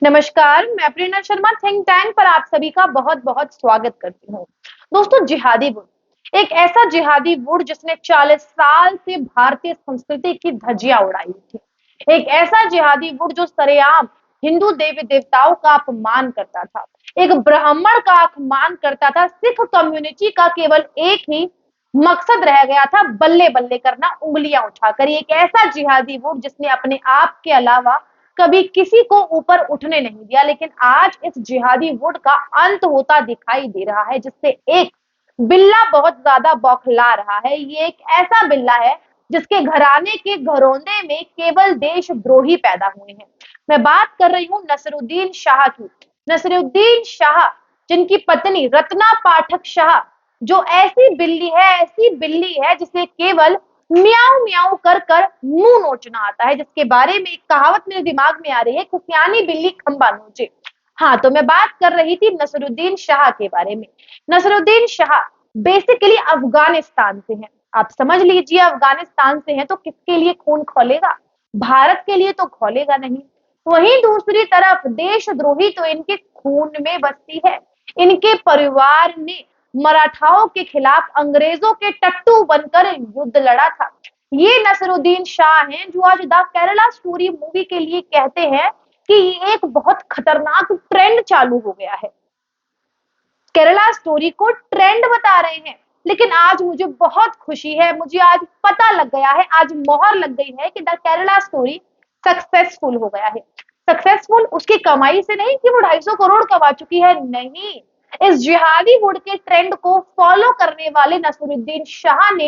नमस्कार, मैं प्रेरणा Sharma think tank पर आप सभी का बहुत बहुत स्वागत करती हूँ। दोस्तों, जिहादी बुट एक ऐसा जिहादी बुट जिसने 40 साल से भारतीय संस्कृति की धज्जियां उड़ाई थी। एक ऐसा जिहादी बुट जो सरेआम हिंदू देवी देवताओं का अपमान करता था, एक ब्राह्मण का अपमान करता था। सिख कम्युनिटी का केवल एक ही मकसद रह गया था, बल्ले बल्ले करना, उंगलियां उठाकर। एक ऐसा जिहादी बुट जिसने अपने आप के अलावा कभी किसी को ऊपर उठने नहीं दिया। लेकिन आज इस जिहादी वुड का अंत होता दिखाई दे रहा है, जिससे एक बिल्ला बहुत ज्यादा बौखला रहा है। ये एक ऐसा बिल्ला है जिसके घराने के घरौंदे में केवल देशद्रोही पैदा हुए हैं। मैं बात कर रही हूँ नसरुद्दीन शाह की। नसरुद्दीन शाह, जिनकी पत्नी रत्ना पाठक शाह, जो ऐसी बिल्ली है जिसे केवल म्याऊं म्याऊं कर कर मुंह नोचना आता है, जिसके बारे में एक कहावत मेरे दिमाग में आ रही है, खुफियानी बिल्ली खंबा नोचे। हाँ, तो मैं बात कर रही थी नसरुद्दीन शाह के बारे में। नसरुद्दीन शाह बेसिकली अफगानिस्तान से हैं। आप समझ लीजिए, अफगानिस्तान से हैं तो किसके लिए खून खौलेगा? भारत के लिए तो खौलेगा नहीं। वहीं दूसरी तरफ देशद्रोही तो इनके खून में बसती है। इनके परिवार ने मराठाओं के खिलाफ अंग्रेजों के टट्टू बनकर युद्ध लड़ा था। ये नसरुद्दीन शाह हैं जो आज द केरला स्टोरी मूवी के लिए कहते हैं कि ये एक बहुत खतरनाक ट्रेंड चालू हो गया है। केरला स्टोरी को ट्रेंड बता रहे हैं। लेकिन आज मुझे बहुत खुशी है, मुझे आज पता लग गया है, आज मोहर लग गई है कि द केरला स्टोरी सक्सेसफुल हो गया है। सक्सेसफुल उसकी कमाई से नहीं कि वो 250 करोड़ कमा चुकी है, नहीं। इस जिहादी वुड के ट्रेंड को फॉलो करने वाले नसरुद्दीन शाह ने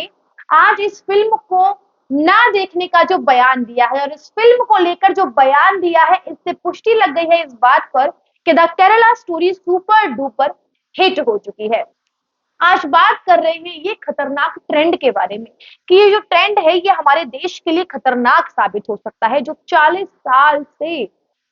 आज इस फिल्म को ना देखने का जो बयान दिया है, और इस फिल्म को लेकर जो बयान दिया है, इससे पुष्टि लग गई है इस बात पर कि the Kerala story super duper hit हो चुकी है। आज बात कर रहे हैं ये खतरनाक ट्रेंड के बारे में कि ये जो ट्रेंड है ये हमारे देश के लिए खतरनाक साबित हो सकता है। जो 40 साल से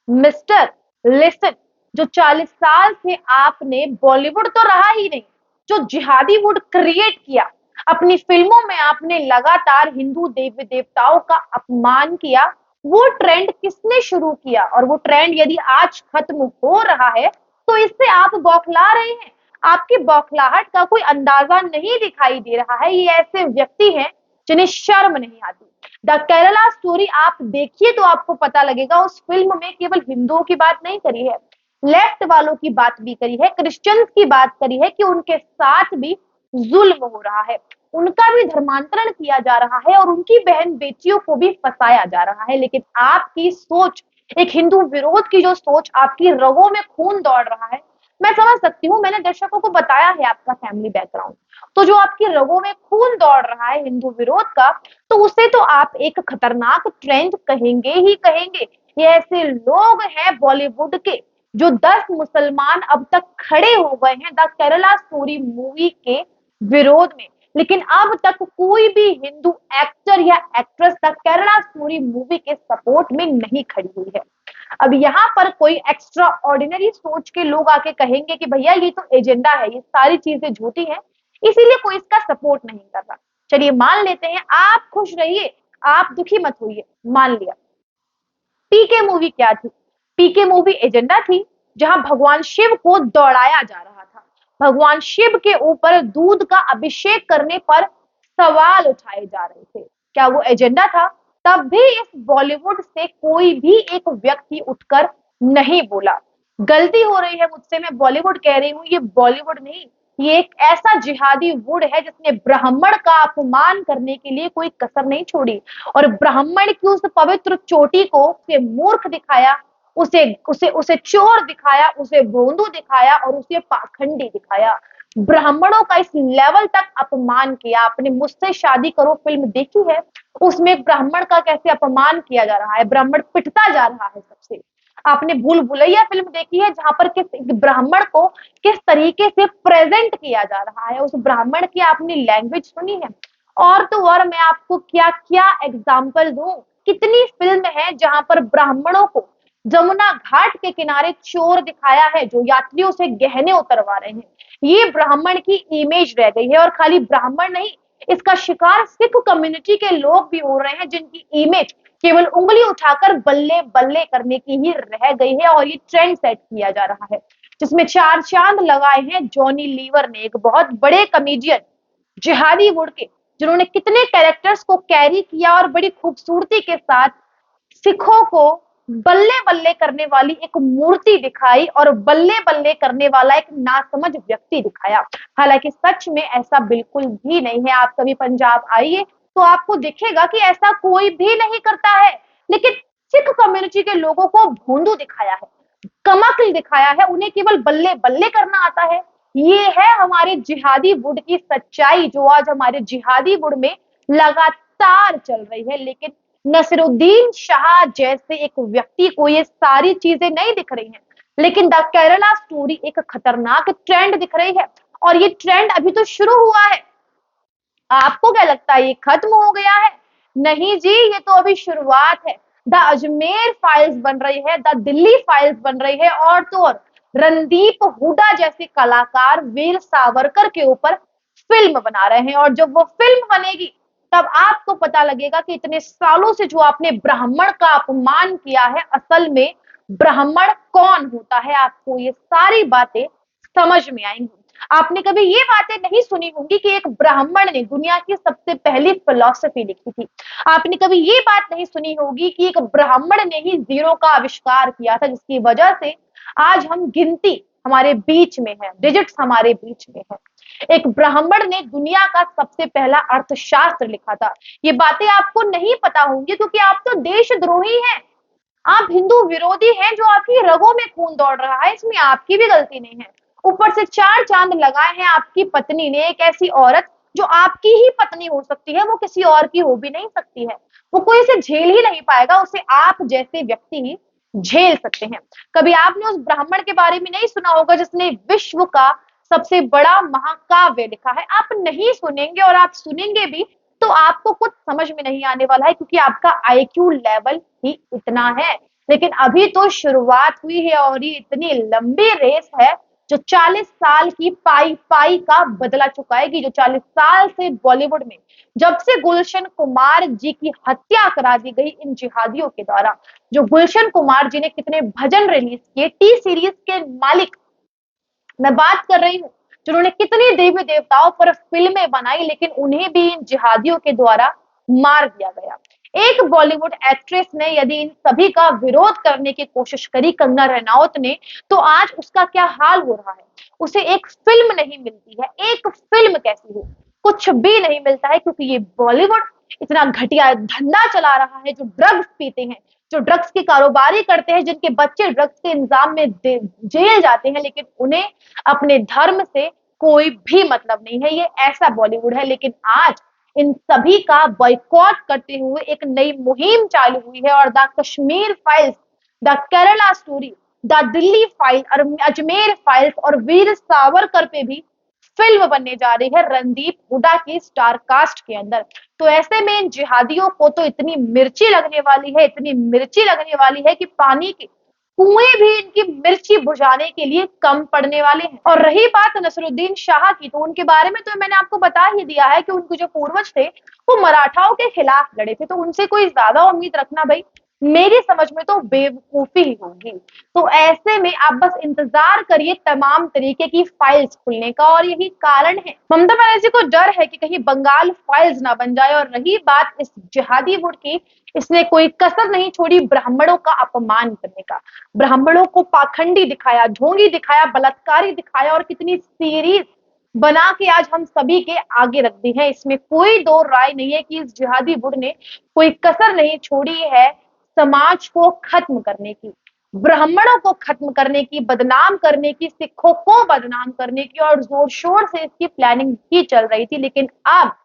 मिस्टर लिसन, जो 40 साल से आपने बॉलीवुड तो रहा ही नहीं, जो जिहादी वुड क्रिएट किया, अपनी फिल्मों में आपने लगातार हिंदू देवी देवताओं का अपमान किया, वो ट्रेंड किसने शुरू किया? और वो ट्रेंड यदि आज खत्म हो रहा है तो इससे आप बौखला रहे हैं। आपकी बौखलाहट का कोई अंदाजा नहीं दिखाई दे रहा है। ये ऐसे व्यक्ति हैं जिन्हें शर्म नहीं आती। द केरला स्टोरी आप देखिए तो आपको पता लगेगा, उस फिल्म में केवल हिंदुओं की बात नहीं करी है, लेफ्ट वालों की बात भी करी है, क्रिश्चियंस की बात करी है कि उनके साथ भी जुल्म हो रहा है, उनका भी धर्मांतरण किया जा रहा है और उनकी बहन बेटियों को भी फंसाया जा रहा है। लेकिन आपकी सोच, एक हिंदू विरोध की जो सोच, आपकी रगों में खून दौड़ रहा है, मैं समझ सकती हूँ। मैंने दर्शकों को बताया है आपका फैमिली बैकग्राउंड, तो जो आपकी रगों में खून दौड़ रहा है हिंदू विरोध का, तो उसे तो आप एक खतरनाक ट्रेंड कहेंगे ही कहेंगे। ये ऐसे लोग हैं बॉलीवुड के जो 10 मुसलमान अब तक खड़े हो गए हैं द केरला स्टोरी मूवी के विरोध में, लेकिन अब तक कोई भी हिंदू एक्टर या actress the Kerala story movie के सपोर्ट में नहीं खड़ी हुई है। अब यहाँ पर कोई एक्स्ट्रा ऑर्डिनरी सोच के लोग आके कहेंगे कि भैया ये तो एजेंडा है, ये सारी चीजें झूठी हैं, इसीलिए कोई इसका सपोर्ट नहीं कर रहा। चलिए मान लेते हैं, आप खुश रहिए, आप दुखी मत होइए, मान लिया। पीके मूवी क्या थी? पीके मूवी एजेंडा थी, जहां भगवान शिव को दौड़ाया जा रहा था। भगवान शिव के ऊपर दूध का अभिषेक करने पर सवाल उठाए जा रहे थे। क्या वो एजेंडा था? तब भी इस बॉलीवुड से कोई भी एक व्यक्ति उठकर नहीं बोला। गलती हो रही है मुझसे, मैं बॉलीवुड कह रही हूँ, ये बॉलीवुड नहीं। ये एक ऐसा जिहादी वुड है जिसने ब्राह्मण का अपमान करने के लिए कोई कसर नहीं छोड़ी, और ब्राह्मण की उस पवित्र चोटी को उसे मूर्ख दिखाया, उसे उसे उसे चोर दिखाया, उसे भोंदू दिखाया और उसे पाखंडी दिखाया। ब्राह्मणों का इस लेवल तक अपमान किया। आपने मुझसे शादी करो फिल्म देखी है? उसमें एक ब्राह्मण का कैसे अपमान किया जा रहा है, ब्राह्मण पिटता जा रहा है सबसे। आपने भूल भुलैया फिल्म देखी है, जहां पर किस ब्राह्मण को किस तरीके से प्रेजेंट किया जा रहा है, उस ब्राह्मण की आपने लैंग्वेज सुनी है? और तो और मैं आपको क्या क्या एग्जाम्पल दूं, कितनी फिल्म है जहां पर ब्राह्मणों को जमुना घाट के किनारे चोर दिखाया है जो यात्रियों से गहने उतरवा रहे हैं। ये ब्राह्मण की इमेज रह गई है। और खाली ब्राह्मण नहीं, इसका शिकार सिख कम्युनिटी के लोग भी हो रहे हैं, जिनकी इमेज केवल उंगली उठाकर बल्ले बल्ले करने की ही रह गई है और ये ट्रेंड सेट किया जा रहा है, जिसमें चार चांद लगाए हैं जॉनी लीवर ने, एक बहुत बड़े कमेडियन जिहादी वुड के, जिन्होंने कितने कैरेक्टर्स को कैरी किया और बड़ी खूबसूरती के साथ सिखों को बल्ले बल्ले करने वाली एक मूर्ति दिखाई और बल्ले बल्ले करने वाला एक नासमझ व्यक्ति दिखाया। हालांकि सच में ऐसा बिल्कुल भी नहीं है। आप कभी पंजाब आइए तो आपको दिखेगा कि ऐसा कोई भी नहीं करता है, लेकिन सिख कम्युनिटी के लोगों को भोंदू दिखाया है, कमक्ल दिखाया है, उन्हें केवल बल्ले बल्ले करना आता है। ये है हमारे जिहादी वुड की सच्चाई, जो आज हमारे जिहादी वुड में लगातार चल रही है। लेकिन नसीरुद्दीन शाह जैसे एक व्यक्ति को ये सारी चीजें नहीं दिख रही हैं, लेकिन द केरला स्टोरी एक खतरनाक ट्रेंड दिख रही है, और ये ट्रेंड अभी तो शुरू हुआ है। आपको क्या लगता है ये खत्म हो गया है? नहीं जी, ये तो अभी शुरुआत है। द अजमेर फाइल्स बन रही है, द दिल्ली फाइल्स बन रही है, और तो और रणदीप हुडा जैसे कलाकार वीर सावरकर के ऊपर फिल्म बना रहे हैं। और जब वो फिल्म बनेगी तब आपको पता लगेगा कि इतने सालों से जो आपने ब्राह्मण का अपमान किया है, असल में ब्राह्मण कौन होता है, आपको ये सारी बातें समझ में आएंगी। आपने कभी ये बातें नहीं सुनी होंगी कि एक ब्राह्मण ने दुनिया की सबसे पहली फिलॉसफी लिखी थी। आपने कभी ये बात नहीं सुनी होगी कि एक ब्राह्मण ने ही जीरो का आविष्कार किया था, जिसकी वजह से आज हम गिनती हमारे बीच में है, डिजिट्स हमारे बीच में है। एक ब्राह्मण ने दुनिया का सबसे पहला अर्थशास्त्र लिखा था। ये बातें आपको नहीं पता होंगी क्योंकि आप तो देशद्रोही हैं, आप हिंदू विरोधी हैं, जो आपकी रगों में खून दौड़ रहा है, इसमें आपकी भी गलती नहीं है। ऊपर से चार चांद लगाए हैं आपकी पत्नी ने, एक ऐसी औरत जो आपकी ही पत्नी हो सकती है, वो किसी और की हो भी नहीं सकती है। वो कोई इसे झेल ही नहीं पाएगा, उसे आप जैसे व्यक्ति ही झेल सकते हैं। कभी आपने उस ब्राह्मण के बारे में नहीं सुना होगा जिसने विश्व का सबसे बड़ा महाकाव्य लिखा है? आप नहीं सुनेंगे, और आप सुनेंगे भी तो आपको कुछ समझ में नहीं आने वाला है, क्योंकि आपका आईक्यू लेवल ही इतना है। लेकिन अभी तो शुरुआत हुई है, और ये इतनी लंबी रेस है जो 40 साल की पाई पाई का बदला चुकाएगी। जो 40 साल से बॉलीवुड में, जब से गुलशन कुमार जी की हत्या करा दी गई इन जिहादियों के द्वारा, जो गुलशन कुमार जी ने कितने भजन रिलीज किए, टी सीरीज के मालिक मैं बात कर रही हूँ, जिन्होंने कितनी देवी देवताओं पर फिल्में बनाई, लेकिन उन्हें भी इन जिहादियों के द्वारा मार दिया गया। एक बॉलीवुड एक्ट्रेस ने यदि इन सभी का विरोध करने की कोशिश करी, कंगना रनौत ने, तो आज उसका क्या हाल हो रहा है। उसे एक फिल्म नहीं मिलती है, एक फिल्म कैसी हो, कुछ भी नहीं मिलता है, क्योंकि ये बॉलीवुड इतना घटिया धंधा चला रहा है। जो ड्रग्स पीते हैं, जो ड्रग्स की कारोबारी करते हैं, जिनके बच्चे ड्रग्स के इंजाम में जेल जाते हैं, लेकिन उन्हें अपने धर्म से कोई भी मतलब नहीं है। ये ऐसा बॉलीवुड है। लेकिन आज इन सभी का बॉयकॉट करते हुए एक नई मुहिम चालू हुई है, और the Kashmir files, the Kerala story, the Delhi file और अजमेर फाइल्स और वीर सावरकर पे भी फिल्म बनने जा रही है रणदीप हुडा की स्टार कास्ट के अंदर। तो ऐसे में इन जिहादियों को तो इतनी मिर्ची लगने वाली है, इतनी मिर्ची लगने वाली है कि पानी के कुएं भी इनकी मिर्ची बुझाने के लिए कम पड़ने वाले हैं। और रही बात नसीरुद्दीन शाह की, तो उनके बारे में तो मैंने आपको बता ही दिया है कि उनके जो पूर्वज थे वो मराठाओं के खिलाफ लड़े थे, तो उनसे कोई ज्यादा उम्मीद रखना भाई मेरी समझ में तो बेवकूफी ही होगी। तो ऐसे में आप बस इंतजार करिए तमाम तरीके की फाइल्स खुलने का, और यही कारण है ममता बनर्जी को डर है कि कहीं बंगाल फाइल्स ना बन जाए। और रही बात इस जिहादी वुड की, इसने कोई कसर नहीं छोड़ी ब्राह्मणों का अपमान करने का, ब्राह्मणों को पाखंडी दिखाया, ढोंगी दिखाया, बलात्कारी दिखाया, और कितनी सीरीज बना के आज हम सभी के आगे रख दी है। इसमें कोई दो राय नहीं है कि इस जिहादी वुड ने कोई कसर नहीं छोड़ी है समाज को खत्म करने की, ब्राह्मणों को खत्म करने की, बदनाम करने की, सिखों को बदनाम करने की, और जोर शोर से इसकी प्लानिंग भी चल रही थी। लेकिन अब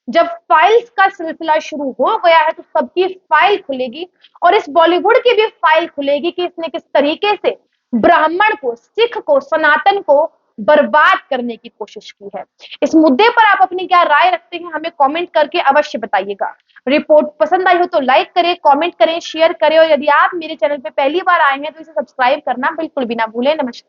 जब फाइल्स का सिलसिला शुरू हो गया है तो सबकी फाइल खुलेगी, और इस बॉलीवुड की भी फाइल खुलेगी कि इसने किस तरीके से ब्राह्मण को, सिख को, सनातन को बर्बाद करने की कोशिश की है। इस मुद्दे पर आप अपनी क्या राय रखते हैं, हमें कमेंट करके अवश्य बताइएगा। रिपोर्ट पसंद आई हो तो लाइक करें, कमेंट करें, शेयर करें, और यदि आप मेरे चैनल पे पहली बार आए हैं तो इसे सब्सक्राइब करना बिल्कुल भी ना भूलें। नमस्कार।